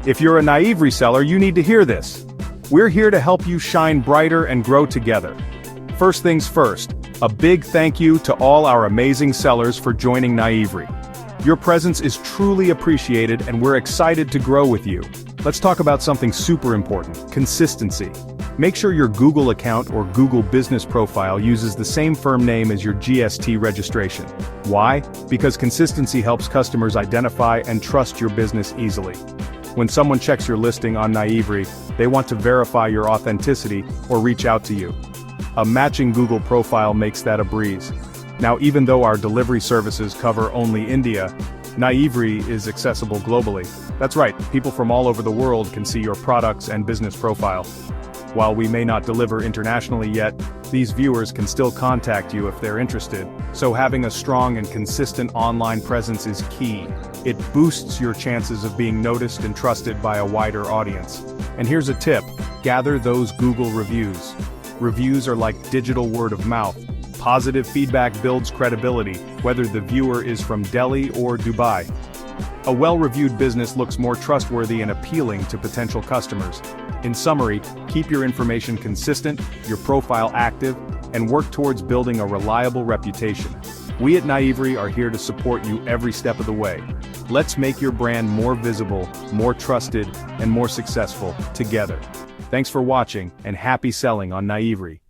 If you're a Naivri seller, you need to hear this. We're here to help you shine brighter and grow together. First things first, a big thank you to all our amazing sellers for joining Naivri. Your presence is truly appreciated and we're excited to grow with you. Let's talk about something super important: consistency. Make sure your Google account or Google business profile uses the same firm name as your GST registration. Why? Because consistency helps customers identify and trust your business easily. When someone checks your listing on Naivri, they want to verify your authenticity or reach out to you. A matching Google profile makes that a breeze. Now, even though our delivery services cover only India, Naivri is accessible globally. That's right, people from all over the world can see your products and business profile. While we may not deliver internationally yet, these viewers can still contact you if they're interested, so having a strong and consistent online presence is key. It boosts your chances of being noticed and trusted by a wider audience. And here's a tip: gather those Google reviews. Reviews are like digital word of mouth. Positive feedback builds credibility, whether the viewer is from Delhi or Dubai. A well-reviewed business looks more trustworthy and appealing to potential customers. In summary, keep your information consistent, your profile active, and work towards building a reliable reputation. We at Naivri are here to support you every step of the way. Let's make your brand more visible, more trusted, and more successful together. Thanks for watching, and happy selling on Naivri.